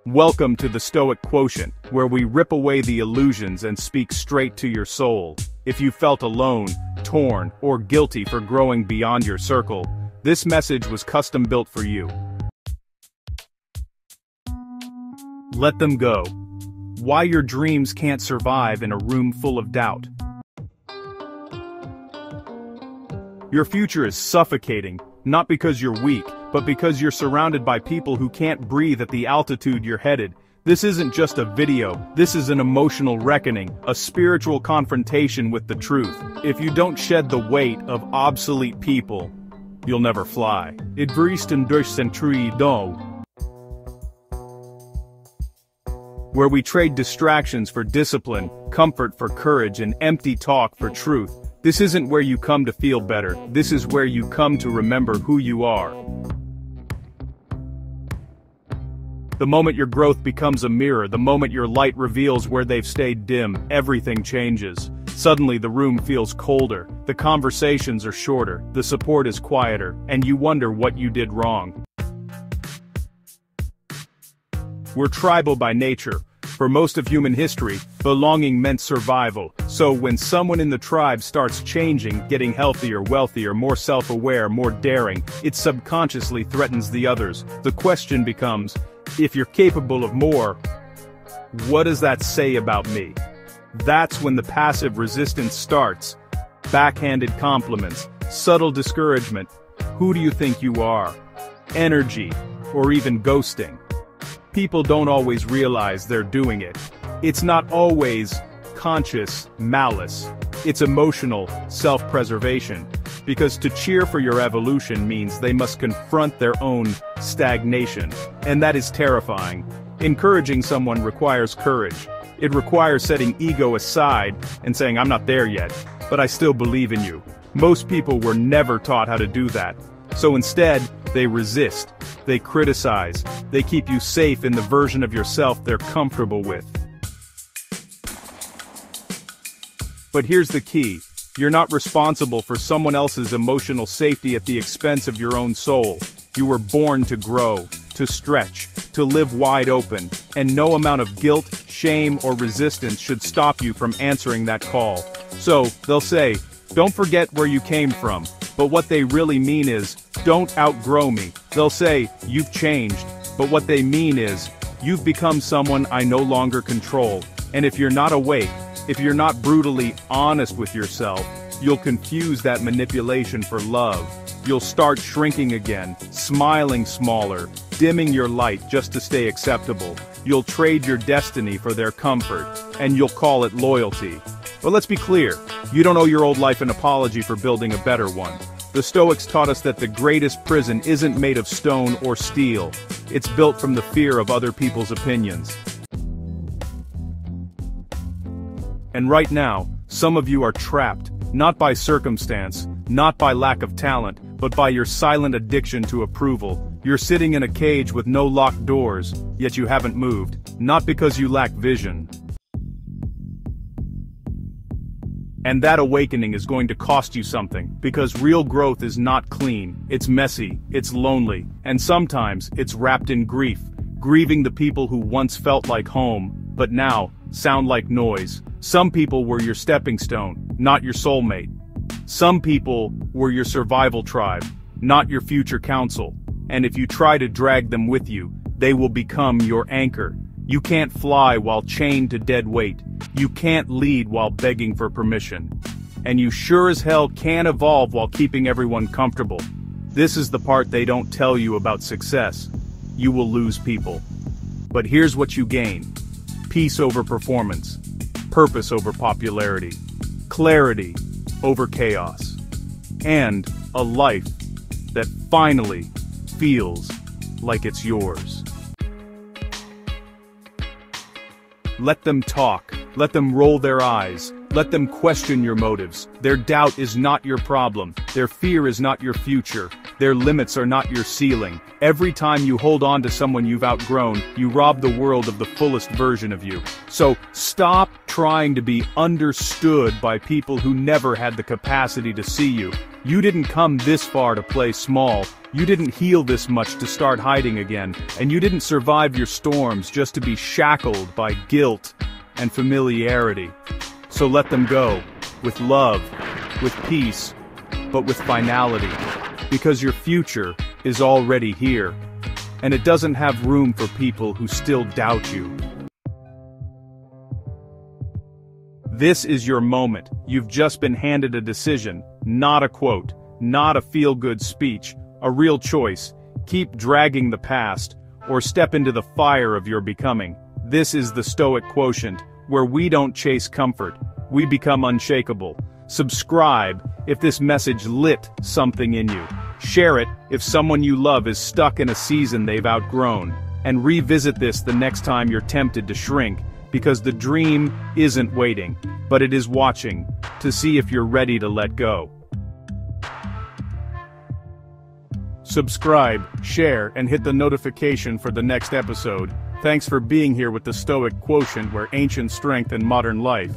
Welcome to the Stoic Quotient, where we rip away the illusions and speak straight to your soul. If you felt alone, torn, or guilty for growing beyond your circle, this message was custom built for you. Let them go. Why your dreams can't survive in a room full of doubt. Your future is suffocating, not because you're weak, but because you're surrounded by people who can't breathe at the altitude you're headed. This isn't just a video, this is an emotional reckoning, a spiritual confrontation with the truth. If you don't shed the weight of obsolete people, you'll never fly. Idristen durch century do. Where we trade distractions for discipline, comfort for courage, and empty talk for truth. This isn't where you come to feel better, this is where you come to remember who you are. The moment your growth becomes a mirror, the moment your light reveals where they've stayed dim, everything changes. Suddenly the room feels colder, the conversations are shorter, the support is quieter, and you wonder what you did wrong. We're tribal by nature. For most of human history, belonging meant survival. So when someone in the tribe starts changing, getting healthier, wealthier, more self-aware, more daring, it subconsciously threatens the others. The question becomes, if you're capable of more, what does that say about me? That's when the passive resistance starts. Backhanded compliments, subtle discouragement. Who do you think you are? Energy, or even ghosting. People don't always realize they're doing it. It's not always conscious malice. It's emotional self-preservation. Because to cheer for your evolution means they must confront their own stagnation. And that is terrifying. Encouraging someone requires courage. It requires setting ego aside and saying, I'm not there yet, but I still believe in you. Most people were never taught how to do that. So instead, they resist, they criticize, they keep you safe in the version of yourself they're comfortable with. But here's the key. You're not responsible for someone else's emotional safety at the expense of your own soul. You were born to grow, to stretch, to live wide open, and no amount of guilt, shame, or resistance should stop you from answering that call. So, they'll say, don't forget where you came from, but what they really mean is, don't outgrow me. They'll say, you've changed, but what they mean is, you've become someone I no longer control. And if you're not awake, if you're not brutally honest with yourself, you'll confuse that manipulation for love. You'll start shrinking again, smiling smaller, dimming your light just to stay acceptable. You'll trade your destiny for their comfort, and you'll call it loyalty. But let's be clear, you don't owe your old life an apology for building a better one. The Stoics taught us that the greatest prison isn't made of stone or steel. It's built from the fear of other people's opinions. And right now, some of you are trapped, not by circumstance, not by lack of talent, but by your silent addiction to approval. You're sitting in a cage with no locked doors, yet you haven't moved, not because you lack vision. And that awakening is going to cost you something, because real growth is not clean, it's messy, it's lonely, and sometimes it's wrapped in grief, grieving the people who once felt like home, but now sound like noise. Some people were your stepping stone, not your soulmate. Some people were your survival tribe, not your future counsel. And if you try to drag them with you, they will become your anchor. You can't fly while chained to dead weight. You can't lead while begging for permission. And you sure as hell can't evolve while keeping everyone comfortable. This is the part they don't tell you about success. You will lose people. But here's what you gain. Peace over performance. Purpose over popularity. Clarity over chaos. And a life that finally feels like it's yours. Let them talk. Let them roll their eyes. Let them question your motives. Their doubt is not your problem. Their fear is not your future. Their limits are not your ceiling. Every time you hold on to someone you've outgrown, you rob the world of the fullest version of you. So stop trying to be understood by people who never had the capacity to see you. You didn't come this far to play small, you didn't heal this much to start hiding again, and you didn't survive your storms just to be shackled by guilt and familiarity. So let them go, with love, with peace, but with finality, because your future is already here, and it doesn't have room for people who still doubt you. This is your moment. You've just been handed a decision, not a quote, not a feel-good speech, a real choice. Keep dragging the past, or step into the fire of your becoming. This is the Stoic Quotient, where we don't chase comfort, we become unshakable. Subscribe if this message lit something in you. Share it if someone you love is stuck in a season they've outgrown. And revisit this the next time you're tempted to shrink, because the dream isn't waiting, but it is watching, to see if you're ready to let go. Subscribe, share, and hit the notification for the next episode. Thanks for being here with the Stoic Quotient, where ancient strength and modern life